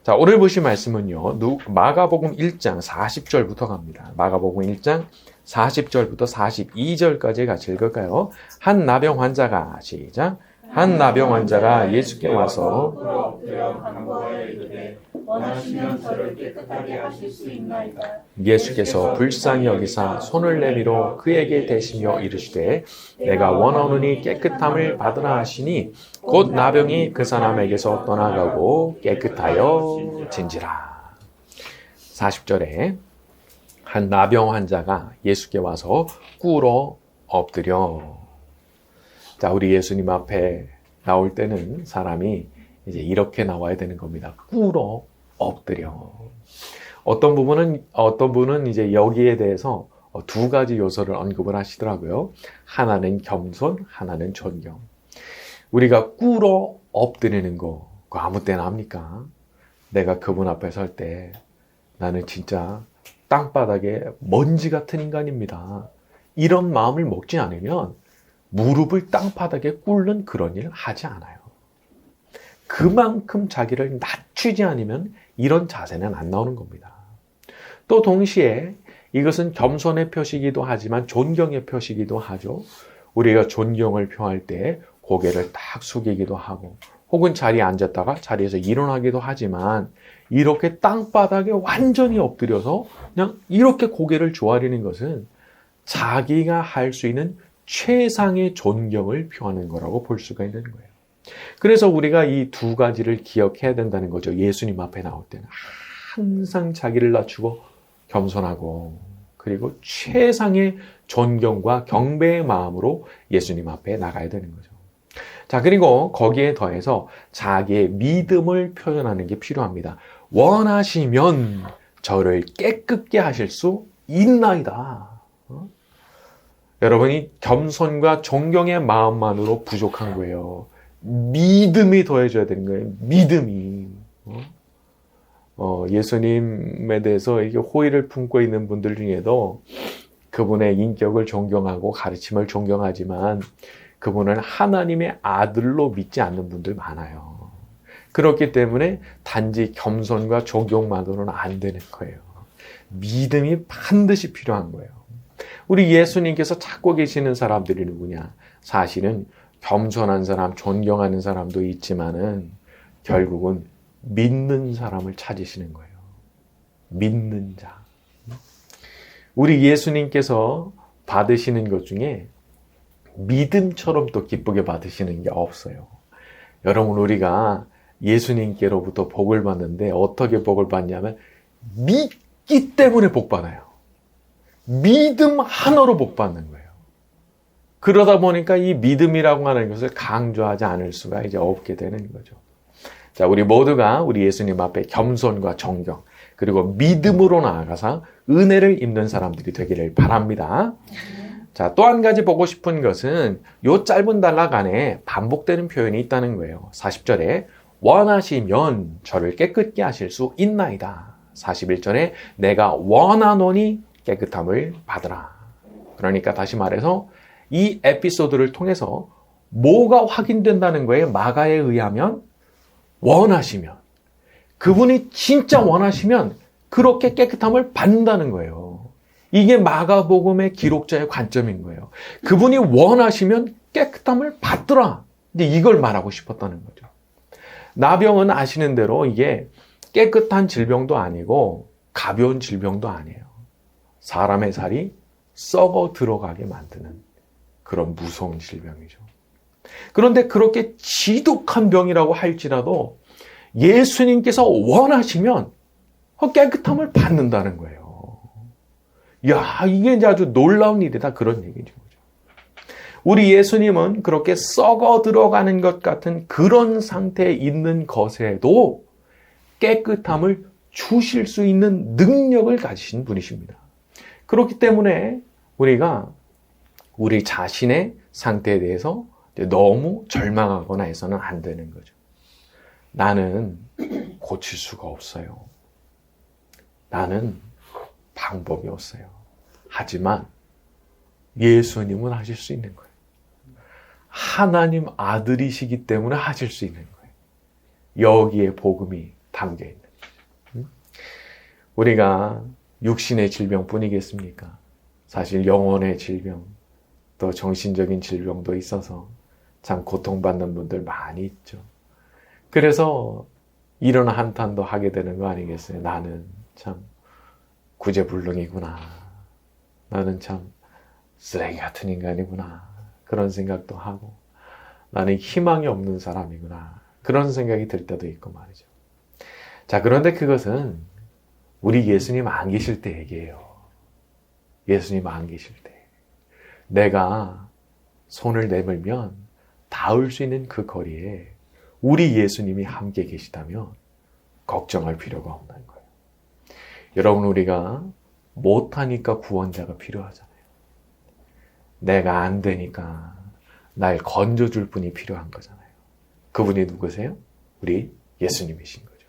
자, 오늘 보신 말씀은요, 마가복음 1장 40절부터 갑니다. 마가복음 1장 40절부터 42절까지 같이 읽을까요? 한 나병 환자가, 시작. 한 나병 환자가 예수께 와서 원하시면 저를 깨끗하게 하실 수 있나이다. 예수께서 불쌍히 여기사 손을 내밀어 그에게 대시며 이르시되 내가 원하노니 깨끗함을 받으라 하시니 곧 나병이 그 사람에게서 떠나가고 깨끗하여 진지라. 40절에 한 나병 환자가 예수께 와서 꿇어 엎드려. 자, 우리 예수님 앞에 나올 때는 사람이 이제 이렇게 나와야 되는 겁니다. 꿇어 엎드려. 어떤 분은 이제 여기에 대해서 두 가지 요소를 언급을 하시더라고요. 하나는 겸손, 하나는 존경. 우리가 꿇어 엎드리는 거, 그거 아무 때나 합니까? 내가 그분 앞에 설 때 나는 진짜 땅바닥에 먼지 같은 인간입니다. 이런 마음을 먹지 않으면 무릎을 땅바닥에 꿇는 그런 일을 하지 않아요. 그만큼 자기를 낮추지 않으면 이런 자세는 안 나오는 겁니다. 또 동시에 이것은 겸손의 표시이기도 하지만 존경의 표시이기도 하죠. 우리가 존경을 표할 때 고개를 딱 숙이기도 하고 혹은 자리에 앉았다가 자리에서 일어나기도 하지만 이렇게 땅바닥에 완전히 엎드려서 그냥 이렇게 고개를 조아리는 것은 자기가 할 수 있는 최상의 존경을 표하는 거라고 볼 수가 있는 거예요. 그래서 우리가 이 두 가지를 기억해야 된다는 거죠. 예수님 앞에 나올 때는 항상 자기를 낮추고 겸손하고 그리고 최상의 존경과 경배의 마음으로 예수님 앞에 나가야 되는 거죠. 자, 그리고 거기에 더해서 자기의 믿음을 표현하는 게 필요합니다. 원하시면 저를 깨끗게 하실 수 있나이다. 여러분이 겸손과 존경의 마음만으로 부족한 거예요. 믿음이 더해져야 되는 거예요. 믿음이. 예수님에 대해서 이게 호의를 품고 있는 분들 중에도 그분의 인격을 존경하고 가르침을 존경하지만 그분은 하나님의 아들로 믿지 않는 분들 많아요. 그렇기 때문에 단지 겸손과 존경만으로는 안 되는 거예요. 믿음이 반드시 필요한 거예요. 우리 예수님께서 찾고 계시는 사람들이 누구냐? 사실은 겸손한 사람, 존경하는 사람도 있지만은 결국은 믿는 사람을 찾으시는 거예요. 믿는 자. 우리 예수님께서 받으시는 것 중에 믿음처럼 또 기쁘게 받으시는 게 없어요. 여러분, 우리가 예수님께로부터 복을 받는데 어떻게 복을 받냐면 믿기 때문에 복 받아요. 믿음 하나로 복 받는 거예요. 그러다 보니까 이 믿음이라고 하는 것을 강조하지 않을 수가 이제 없게 되는 거죠. 자, 우리 모두가 우리 예수님 앞에 겸손과 존경 그리고 믿음으로 나아가서 은혜를 입는 사람들이 되기를 바랍니다. 자, 또 한 가지 보고 싶은 것은 요 짧은 단락 안에 반복되는 표현이 있다는 거예요. 40절에 원하시면 저를 깨끗게 하실 수 있나이다. 41절에 내가 원하노니 깨끗함을 받으라. 그러니까 다시 말해서 이 에피소드를 통해서 뭐가 확인된다는 거예요? 마가에 의하면 원하시면, 그분이 진짜 원하시면 그렇게 깨끗함을 받는다는 거예요. 이게 마가복음의 기록자의 관점인 거예요. 그분이 원하시면 깨끗함을 받더라. 이제 이걸 말하고 싶었다는 거죠. 나병은 아시는 대로 이게 깨끗한 질병도 아니고 가벼운 질병도 아니에요. 사람의 살이 썩어 들어가게 만드는 그런 무서운 질병이죠. 그런데 그렇게 지독한 병이라고 할지라도 예수님께서 원하시면 깨끗함을 받는다는 거예요. 야, 이게 이제 아주 놀라운 일이다. 그런 얘기죠. 우리 예수님은 그렇게 썩어 들어가는 것 같은 그런 상태에 있는 것에도 깨끗함을 주실 수 있는 능력을 가지신 분이십니다. 그렇기 때문에 우리가 우리 자신의 상태에 대해서 너무 절망하거나 해서는 안 되는 거죠. 나는 고칠 수가 없어요. 나는 방법이 없어요. 하지만 예수님은 하실 수 있는 거예요. 하나님 아들이시기 때문에 하실 수 있는 거예요. 여기에 복음이 담겨 있는 거예요. 우리가 육신의 질병뿐이겠습니까? 사실 영혼의 질병, 또 정신적인 질병도 있어서 참 고통받는 분들 많이 있죠. 그래서 이런 한탄도 하게 되는 거 아니겠어요? 나는 참 구제불능이구나. 나는 참 쓰레기 같은 인간이구나. 그런 생각도 하고 나는 희망이 없는 사람이구나. 그런 생각이 들 때도 있고 말이죠. 자, 그런데 그것은 우리 예수님 안 계실 때 얘기예요. 예수님 안 계실 때. 내가 손을 내밀면 닿을 수 있는 그 거리에 우리 예수님이 함께 계시다면 걱정할 필요가 없는 거예요. 여러분, 우리가 못하니까 구원자가 필요하잖아요. 내가 안 되니까 날 건져줄 분이 필요한 거잖아요. 그분이 누구세요? 우리 예수님이신 거죠.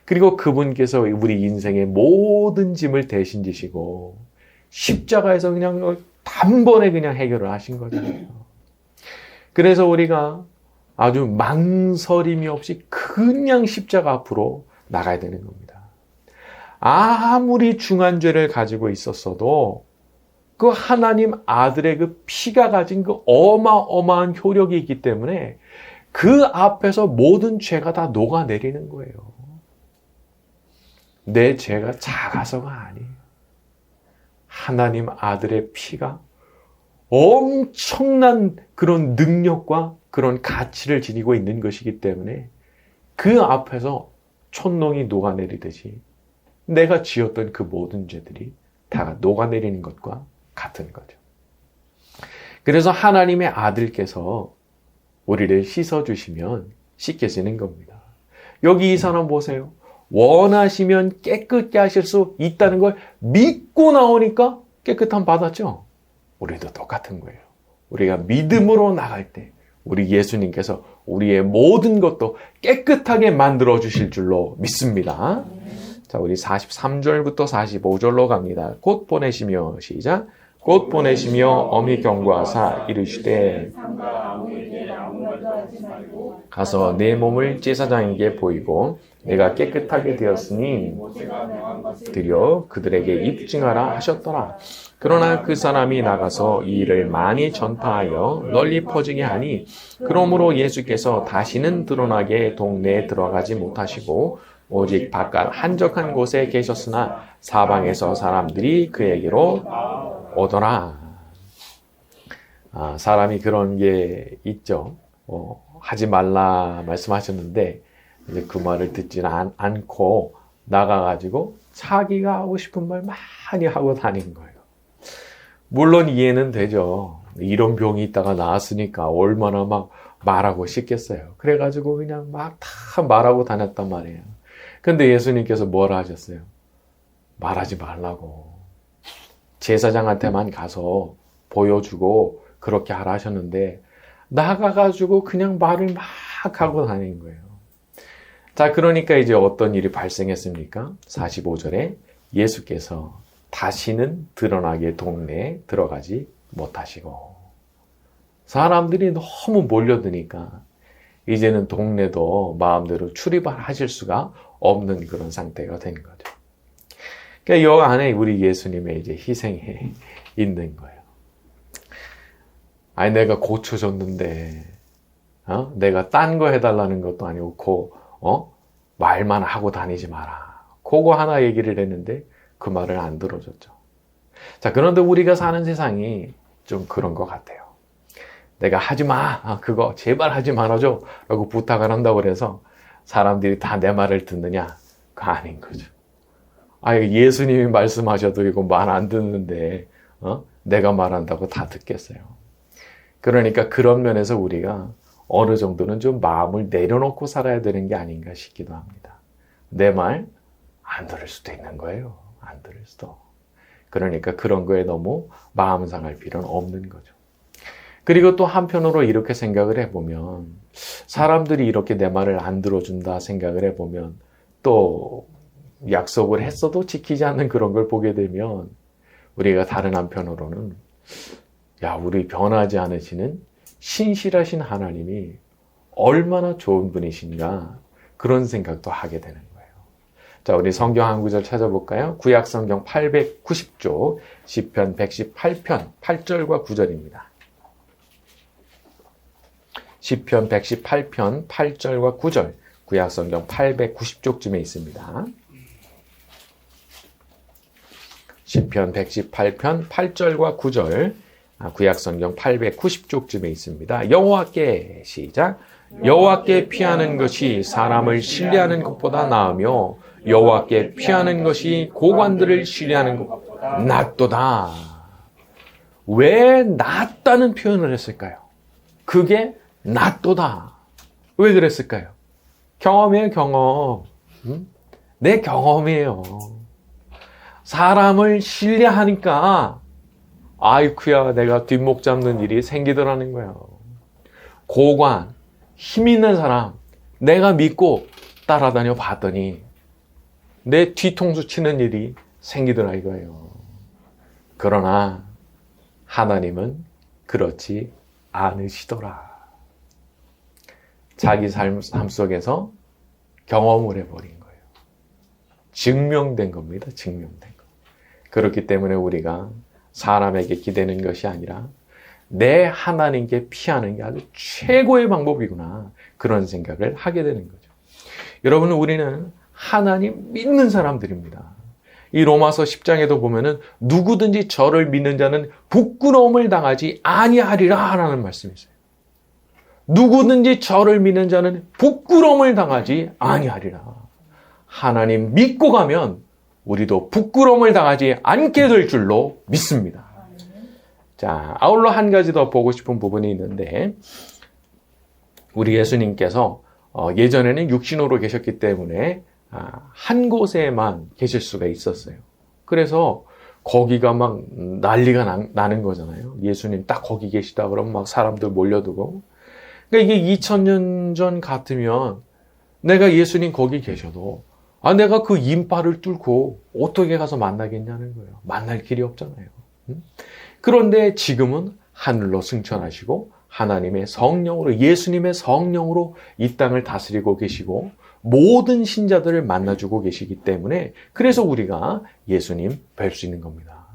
그리고 그분께서 우리 인생의 모든 짐을 대신 지시고 십자가에서 그냥 단번에 그냥 해결을 하신 거잖아요. 그래서 우리가 아주 망설임이 없이 그냥 십자가 앞으로 나가야 되는 겁니다. 아무리 중한 죄를 가지고 있었어도 그 하나님 아들의 그 피가 가진 그 어마어마한 효력이 있기 때문에 그 앞에서 모든 죄가 다 녹아내리는 거예요. 내 죄가 작아서가 아니에요. 하나님 아들의 피가 엄청난 그런 능력과 그런 가치를 지니고 있는 것이기 때문에 그 앞에서 촛농이 녹아내리듯이 내가 지었던 그 모든 죄들이 다 녹아내리는 것과 같은 거죠. 그래서 하나님의 아들께서 우리를 씻어주시면 씻겨지는 겁니다. 여기 이 사람 보세요. 원하시면 깨끗게 하실 수 있다는 걸 믿고 나오니까 깨끗함 받았죠. 우리도 똑같은 거예요. 우리가 믿음으로 나갈 때 우리 예수님께서 우리의 모든 것도 깨끗하게 만들어 주실 줄로 믿습니다. 자, 우리 43절부터 45절로 갑니다. 곧 보내시며 시작. 곧 보내시며 엄히 경고하사 이르시되 가서 내 몸을 제사장에게 보이고 내가 깨끗하게 되었으니 드려 그들에게 입증하라 하셨더라. 그러나 그 사람이 나가서 이 일을 많이 전파하여 널리 퍼지게 하니 그러므로 예수께서 다시는 드러나게 동네에 들어가지 못하시고 오직 바깥 한적한 곳에 계셨으나 사방에서 사람들이 그에게로 오더라. 사람이 그런 게 있죠. 하지 말라 말씀하셨는데 이제 그 말을 듣지는 않고 나가가지고 자기가 하고 싶은 말 많이 하고 다니는 거예요. 물론 이해는 되죠. 이런 병이 있다가 나았으니까 얼마나 막 말하고 싶겠어요. 그래가지고 그냥 막 다 말하고 다녔단 말이에요. 근데 예수님께서 뭐라 하셨어요? 말하지 말라고. 제사장한테만 가서 보여주고 그렇게 하라 하셨는데 나가가지고 그냥 말을 막 하고 다니는 거예요. 자, 그러니까 이제 어떤 일이 발생했습니까? 45절에 예수께서 다시는 드러나게 동네에 들어가지 못하시고 사람들이 너무 몰려드니까 이제는 동네도 마음대로 출입하실 수가 없는 그런 상태가 된 거죠. 그러니까 이 안에 우리 예수님의 이제 희생이 있는 거예요. 아니 내가 고쳐줬는데 내가 딴 거 해달라는 것도 아니고 말만 하고 다니지 마라. 그거 하나 얘기를 했는데 그 말을 안 들어줬죠. 자, 그런데 우리가 사는 세상이 좀 그런 것 같아요. 내가 하지 마. 그거 제발 하지 말아줘. 라고 부탁을 한다고 그래서 사람들이 다 내 말을 듣느냐? 그거 아닌 거죠. 예수님이 말씀하셔도 이거 말 안 듣는데 내가 말한다고 다 듣겠어요. 그러니까 그런 면에서 우리가 어느 정도는 좀 마음을 내려놓고 살아야 되는 게 아닌가 싶기도 합니다. 내 말 안 들을 수도 있는 거예요. 안 들을 수도. 그러니까 그런 거에 너무 마음 상할 필요는 없는 거죠. 그리고 또 한편으로 이렇게 생각을 해보면 사람들이 이렇게 내 말을 안 들어준다 생각을 해보면 또 약속을 했어도 지키지 않는 그런 걸 보게 되면 우리가 다른 한편으로는 우리 변하지 않으시는 신실하신 하나님이 얼마나 좋은 분이신가 그런 생각도 하게 되는 거예요. 자, 우리 성경 한 구절 찾아볼까요? 구약 성경 890쪽 시편 118편 8절과 9절입니다. 시편 118편 8절과 9절 구약 성경 890쪽쯤에 있습니다. 시편 118편 8절과 9절 구약 성경 890쪽쯤에 있습니다. 여호와께 시작. 여호와께 피하는 것이 사람을 신뢰하는 것보다 나으며 여호와께 피하는 것이 고관들을 신뢰하는 것보다 낫도다. 왜 낫다는 표현을 했을까요? 그게 낫도다. 왜 그랬을까요? 경험이에요, 경험. 내 경험이에요. 사람을 신뢰하니까 아이쿠야 내가 뒷목 잡는 일이 생기더라는 거예요. 고관, 힘 있는 사람 내가 믿고 따라다녀 봤더니 내 뒤통수 치는 일이 생기더라 이거예요. 그러나 하나님은 그렇지 않으시더라. 자기 삶 속에서 경험을 해버린 거예요. 증명된 겁니다. 증명된 거. 그렇기 때문에 우리가 사람에게 기대는 것이 아니라 내 하나님께 피하는 게 아주 최고의 방법이구나. 그런 생각을 하게 되는 거죠. 여러분, 우리는 하나님 믿는 사람들입니다. 이 로마서 10장에도 보면은 누구든지 저를 믿는 자는 부끄러움을 당하지 아니하리라 라는 말씀이 있어요. 누구든지 저를 믿는 자는 부끄러움을 당하지 아니하리라. 하나님 믿고 가면 우리도 부끄러움을 당하지 않게 될 줄로 믿습니다. 자, 아울러 한 가지 더 보고 싶은 부분이 있는데 우리 예수님께서 예전에는 육신으로 계셨기 때문에 한 곳에만 계실 수가 있었어요. 그래서 거기가 막 난리가 나는 거잖아요. 예수님 딱 거기 계시다 그러면 막 사람들 몰려들고. 그러니까 이게 2000년 전 같으면 내가 예수님 거기 계셔도 내가 그 인파를 뚫고 어떻게 가서 만나겠냐는 거예요. 만날 길이 없잖아요. 그런데 지금은 하늘로 승천하시고 하나님의 성령으로, 예수님의 성령으로 이 땅을 다스리고 계시고 모든 신자들을 만나주고 계시기 때문에 그래서 우리가 예수님 뵐 수 있는 겁니다.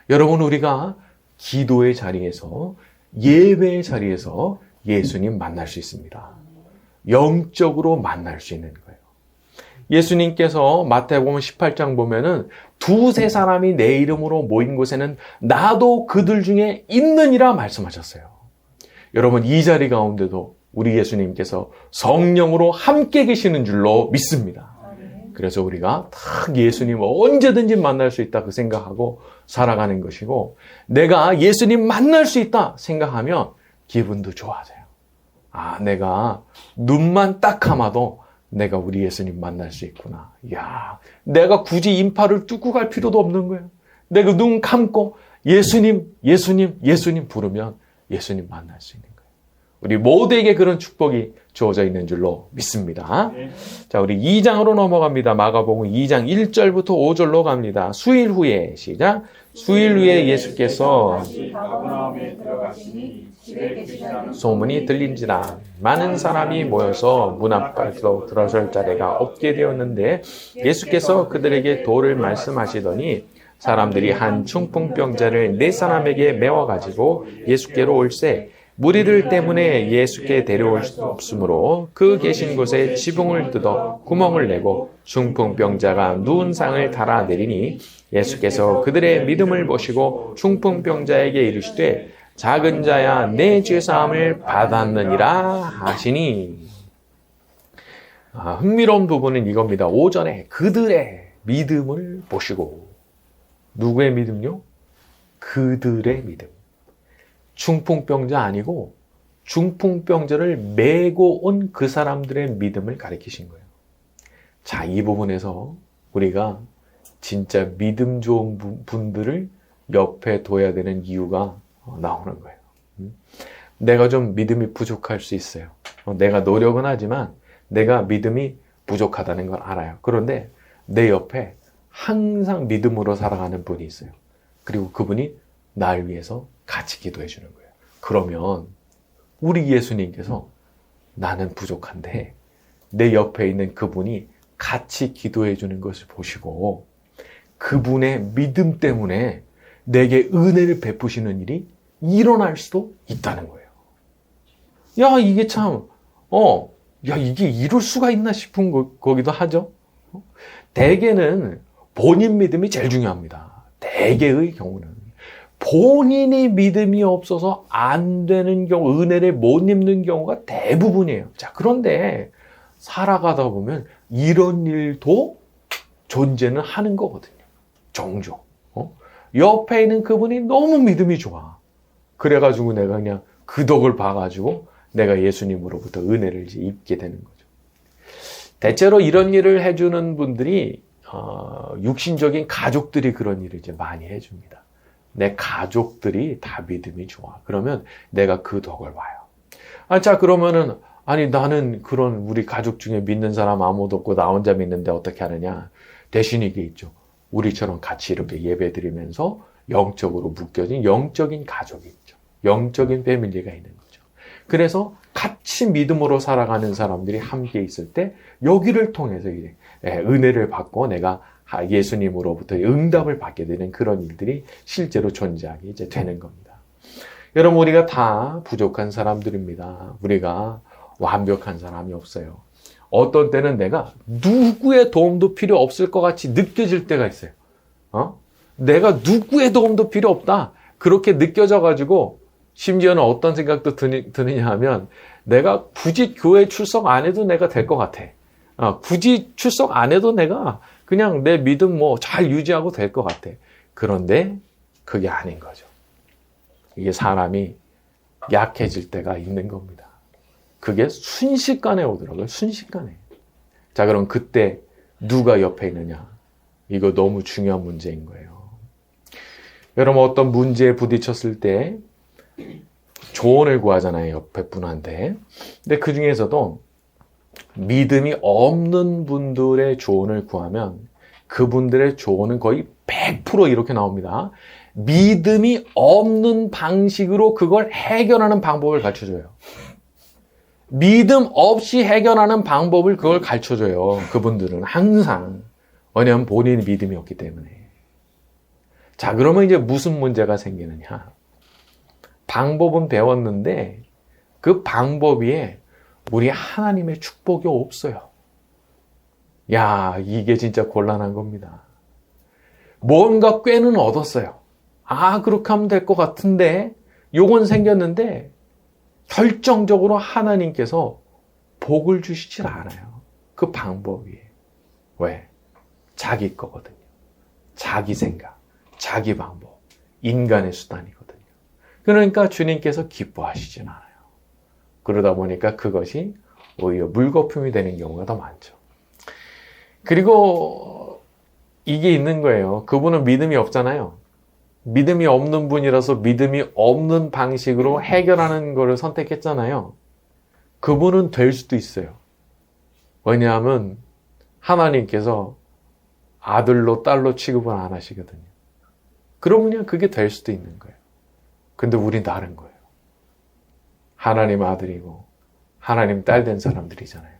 여러분, 우리가 기도의 자리에서, 예배의 자리에서 예수님 만날 수 있습니다. 영적으로 만날 수 있는 거예요. 예수님께서 마태복음 18장 보면은 두세 사람이 내 이름으로 모인 곳에는 나도 그들 중에 있느니라 말씀하셨어요. 여러분, 이 자리 가운데도 우리 예수님께서 성령으로 함께 계시는 줄로 믿습니다. 그래서 우리가 딱 예수님 언제든지 만날 수 있다 그 생각하고 살아가는 것이고, 내가 예수님 만날 수 있다 생각하면 기분도 좋아져요. 내가 눈만 딱 감아도 내가 우리 예수님 만날 수 있구나. 야, 내가 굳이 인파를 뚫고 갈 필요도 없는 거예요. 내가 눈 감고 예수님, 예수님, 예수님 부르면 예수님 만날 수 있는 거예요. 우리 모두에게 그런 축복이 주어져 있는 줄로 믿습니다. 자, 우리 2장으로 넘어갑니다. 마가복음 2장 1절부터 5절로 갑니다. 수일 후에 시작. 수일 후에 예수께서 소문이 들린지라 많은 사람이 모여서 문 앞까지도 들어설 자리가 없게 되었는데 예수께서 그들에게 도를 말씀하시더니 사람들이 한 충풍병자를 4사람에게 메워가지고 예수께로 올세 무리들 때문에 예수께 데려올 수 없으므로 그 계신 곳에 지붕을 뜯어 구멍을 내고 충풍병자가 누운 상을 달아내리니 예수께서 그들의 믿음을 보시고 충풍병자에게 이르시되 작은 자야 내 죄사함을 받았느니라 하시니. 흥미로운 부분은 이겁니다. 오전에 그들의 믿음을 보시고. 누구의 믿음요? 그들의 믿음. 중풍병자 아니고 중풍병자를 메고 온 그 사람들의 믿음을 가리키신 거예요. 자, 이 부분에서 우리가 진짜 믿음 좋은 분들을 옆에 둬야 되는 이유가 나오는 거예요. 내가 좀 믿음이 부족할 수 있어요. 내가 노력은 하지만 내가 믿음이 부족하다는 걸 알아요. 그런데 내 옆에 항상 믿음으로 살아가는 분이 있어요. 그리고 그분이 날 위해서 같이 기도해 주는 거예요. 그러면 우리 예수님께서 나는 부족한데 내 옆에 있는 그분이 같이 기도해 주는 것을 보시고 그분의 믿음 때문에 내게 은혜를 베푸시는 일이 일어날 수도 있다는 거예요. 야, 이게 참, 야, 이게 이럴 수가 있나 싶은 거기도 하죠. 대개는 본인 믿음이 제일 중요합니다. 대개의 경우는. 본인이 믿음이 없어서 안 되는 경우, 은혜를 못 입는 경우가 대부분이에요. 자, 그런데 살아가다 보면 이런 일도 존재는 하는 거거든요. 종종. 옆에 있는 그분이 너무 믿음이 좋아. 그래가지고 내가 그냥 그 덕을 봐가지고 내가 예수님으로부터 은혜를 이제 입게 되는 거죠. 대체로 이런 일을 해주는 분들이 육신적인 가족들이 그런 일을 이제 많이 해줍니다. 내 가족들이 다 믿음이 좋아. 그러면 내가 그 덕을 봐요. 자, 그러면은 아니 나는 그런 우리 가족 중에 믿는 사람 아무도 없고 나 혼자 믿는데 어떻게 하느냐. 대신 이게 있죠. 우리처럼 같이 이렇게 예배드리면서 영적으로 묶여진 영적인 가족이 있죠. 영적인 패밀리가 있는 거죠. 그래서 같이 믿음으로 살아가는 사람들이 함께 있을 때 여기를 통해서 이제 은혜를 받고 내가 예수님으로부터 응답을 받게 되는 그런 일들이 실제로 존재하게 이제 되는 겁니다. 여러분, 우리가 다 부족한 사람들입니다. 우리가 완벽한 사람이 없어요. 어떤 때는 내가 누구의 도움도 필요 없을 것 같이 느껴질 때가 있어요. 내가 누구의 도움도 필요 없다. 그렇게 느껴져가지고 심지어는 어떤 생각도 드느냐 하면 내가 굳이 교회 출석 안 해도 내가 될 것 같아. 굳이 출석 안 해도 내가 그냥 내 믿음 뭐 잘 유지하고 될 것 같아. 그런데 그게 아닌 거죠. 이게 사람이 약해질 때가 있는 겁니다. 그게 순식간에 오더라고요. 순식간에. 자, 그럼 그때 누가 옆에 있느냐? 이거 너무 중요한 문제인 거예요. 여러분, 어떤 문제에 부딪혔을 때 조언을 구하잖아요. 옆에 분한테. 근데 그 중에서도 믿음이 없는 분들의 조언을 구하면 그분들의 조언은 거의 100% 이렇게 나옵니다. 믿음이 없는 방식으로 그걸 해결하는 방법을 가르쳐줘요. 믿음 없이 해결하는 방법을 그걸 가르쳐줘요. 그분들은 항상. 왜냐하면 본인이 믿음이 없기 때문에. 자, 그러면 이제 무슨 문제가 생기느냐. 방법은 배웠는데 그 방법 위에 우리 하나님의 축복이 없어요. 야, 이게 진짜 곤란한 겁니다. 뭔가 꾀는 얻었어요. 그렇게 하면 될 것 같은데 요건 생겼는데 결정적으로 하나님께서 복을 주시질 않아요. 그 방법 위에. 왜? 자기 거거든요. 자기 생각, 자기 방법, 인간의 수단이거든요. 그러니까 주님께서 기뻐하시진 않아요. 그러다 보니까 그것이 오히려 물거품이 되는 경우가 더 많죠. 그리고 이게 있는 거예요. 그분은 믿음이 없잖아요. 믿음이 없는 분이라서 믿음이 없는 방식으로 해결하는 것을 선택했잖아요. 그분은 될 수도 있어요. 왜냐하면 하나님께서 아들로 딸로 취급을 안 하시거든요. 그러면 그냥 그게 될 수도 있는 거예요. 근데 우린 다른 거예요. 하나님 아들이고 하나님 딸 된 사람들이잖아요.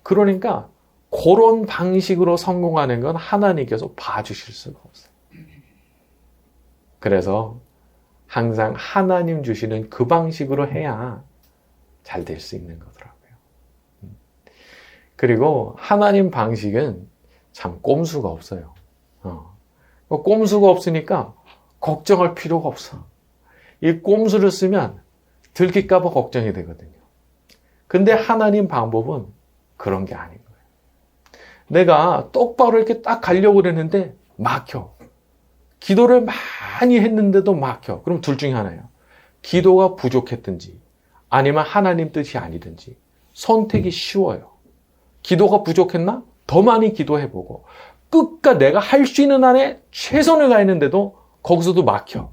그러니까 그런 방식으로 성공하는 건 하나님께서 봐주실 수가 없어요. 그래서 항상 하나님 주시는 그 방식으로 해야 잘 될 수 있는 거더라고요. 그리고 하나님 방식은 참 꼼수가 없어요. 꼼수가 없으니까 걱정할 필요가 없어. 이 꼼수를 쓰면 들킬까 봐 걱정이 되거든요. 근데 하나님 방법은 그런 게 아닌 거예요. 내가 똑바로 이렇게 딱 가려고 그랬는데 막혀. 기도를 많이 했는데도 막혀. 그럼 둘 중에 하나예요. 기도가 부족했든지 아니면 하나님 뜻이 아니든지 선택이 쉬워요. 기도가 부족했나? 더 많이 기도해보고 끝까지 내가 할 수 있는 한에 최선을 다했는데도 거기서도 막혀.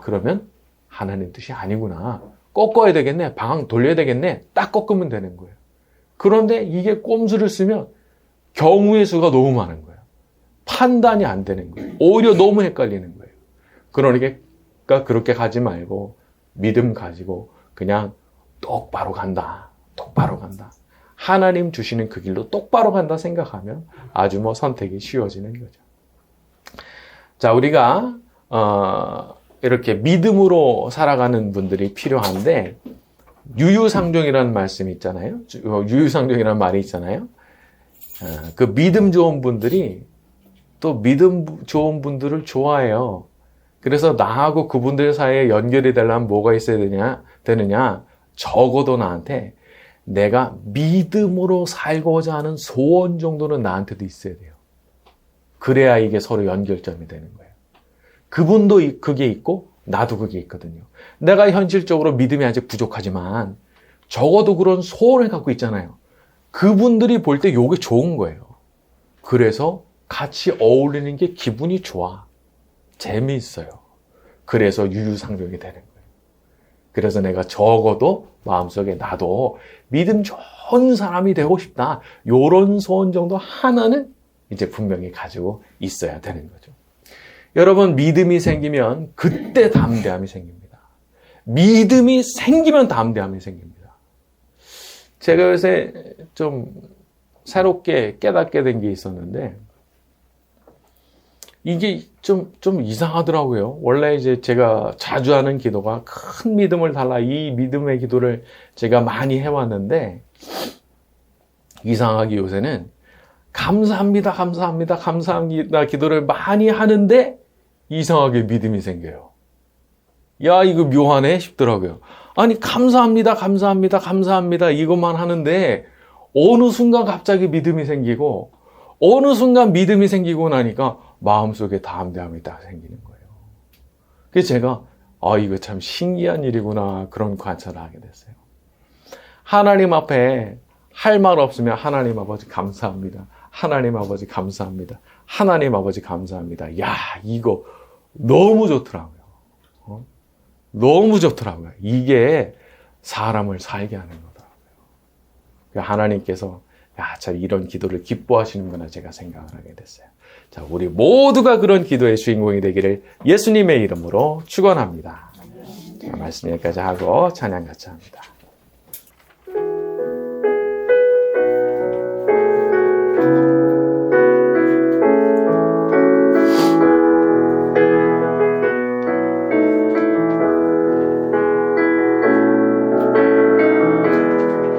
그러면 하나님 뜻이 아니구나. 꺾어야 되겠네. 방향 돌려야 되겠네. 딱 꺾으면 되는 거예요. 그런데 이게 꼼수를 쓰면 경우의 수가 너무 많은 거예요. 판단이 안 되는 거예요. 오히려 너무 헷갈리는 거예요. 그러니까 그렇게 가지 말고 믿음 가지고 그냥 똑바로 간다. 똑바로 간다. 하나님 주시는 그 길로 똑바로 간다 생각하면 아주 선택이 쉬워지는 거죠. 자, 우리가 이렇게 믿음으로 살아가는 분들이 필요한데 유유상종이라는 말씀이 있잖아요. 유유상종이라는 말이 있잖아요. 그 믿음 좋은 분들이 또 믿음 좋은 분들을 좋아해요. 그래서 나하고 그분들 사이에 연결이 되려면 뭐가 있어야 되느냐? 적어도 나한테 내가 믿음으로 살고자 하는 소원 정도는 나한테도 있어야 돼요. 그래야 이게 서로 연결점이 되는 거예요. 그분도 그게 있고 나도 그게 있거든요. 내가 현실적으로 믿음이 아직 부족하지만 적어도 그런 소원을 갖고 있잖아요. 그분들이 볼 때 이게 좋은 거예요. 그래서 같이 어울리는 게 기분이 좋아. 재미있어요. 그래서 유유상종이 되는 거예요. 그래서 내가 적어도 마음속에 나도 믿음 좋은 사람이 되고 싶다. 이런 소원 정도 하나는 이제 분명히 가지고 있어야 되는 거죠. 여러분, 믿음이 생기면 그때 담대함이 생깁니다. 믿음이 생기면 담대함이 생깁니다. 제가 요새 좀 새롭게 깨닫게 된 게 있었는데 이게 좀 이상하더라고요. 원래 이제 제가 자주 하는 기도가 큰 믿음을 달라, 이 믿음의 기도를 제가 많이 해왔는데 이상하게 요새는 감사합니다, 감사합니다, 감사합니다 기도를 많이 하는데 이상하게 믿음이 생겨요. 야, 이거 묘하네 싶더라고요. 아니, 감사합니다, 감사합니다, 감사합니다 이것만 하는데 어느 순간 갑자기 믿음이 생기고 어느 순간 믿음이 생기고 나니까 마음속에 담대함이 딱 생기는 거예요. 그래서 제가 이거 참 신기한 일이구나, 그런 관찰을 하게 됐어요. 하나님 앞에 할 말 없으면 하나님 아버지 감사합니다. 하나님 아버지 감사합니다. 하나님 아버지 감사합니다. 야, 이거 너무 좋더라고요. 너무 좋더라고요. 이게 사람을 살게 하는 거더라고요. 하나님께서 참 이런 기도를 기뻐하시는구나 제가 생각을 하게 됐어요. 자, 우리 모두가 그런 기도의 주인공이 되기를 예수님의 이름으로 축원합니다. 자, 말씀 여기까지 하고 찬양 같이 합니다.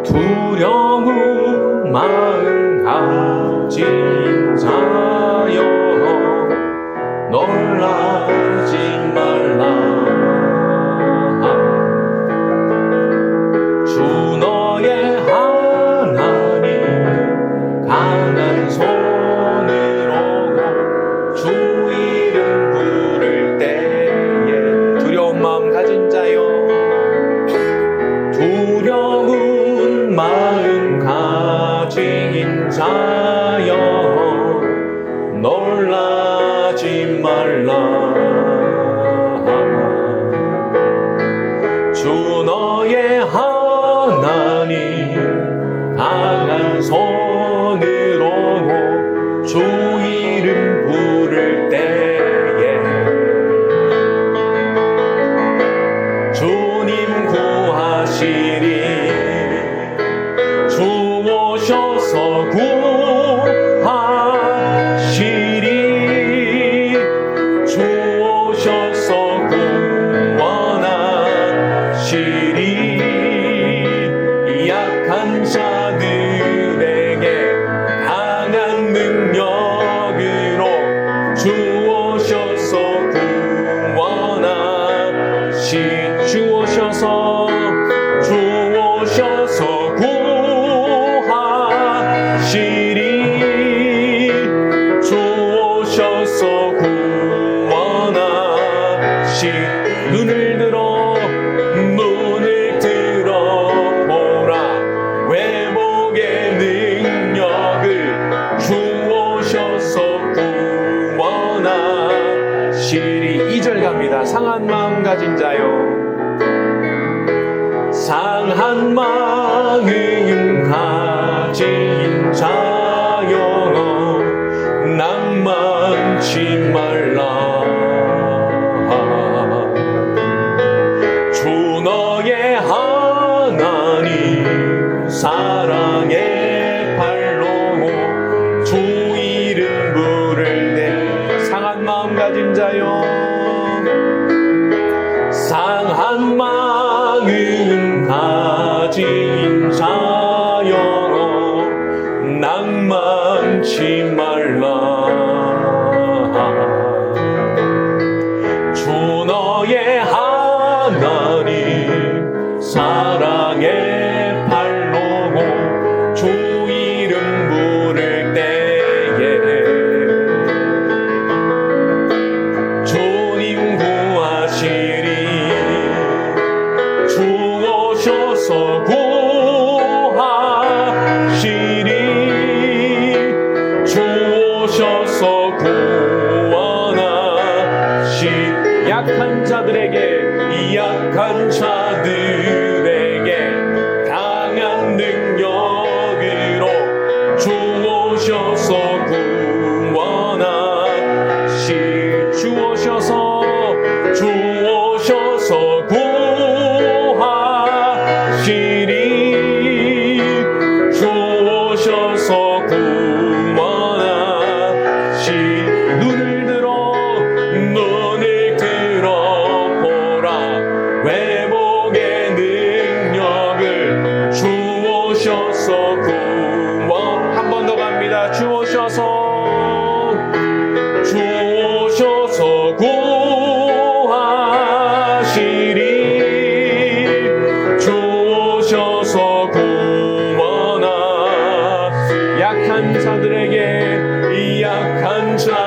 두려운 마음 가진 자여 놀라지 말라. 주 너의 하나님 강한 손으로 주 이름 부를 때에 두려운 마음 가진 자여 두려운 마음 가진 자여 놀라지 말라. 주 너의 하나님 강한 손으로 주 이름 부를 때에 주님 구하시리. 주 오셔서 구하시리. 주 오셔서 구원하시리. 약한 자들에게 강한 능력으로 주 오셔서 구원하시리. 주 오셔서 구하시리. 주 오셔서 구원하시리. 눈을 들어 보라. 회복의 능력을 주 오셔서 구원하시리. 2절 갑니다. 상한 마음 가진 자여 상한 마음 가진 자여 낭만치 말라. 주 너의 하나님 사랑해 말라. 주 너의 하나님 사랑의 발로고 주 이름 부를 때에 주님 구하시리. 주 오셔서 구하시리. 주 오셔서 구원하시. 약한 자들에게, 이 약한 자들에게 강한 능력으로 주 오셔서 구원하시. 주 오셔서 구하시리. 주 오셔서 구원하시. 눈을 들어보라. 회복의 능력을 주 오셔서 구원. 한 번 더 갑니다. 주 오셔서 구하시리. 주 오셔서 구원하. 약한 자들에게, 이 약한 자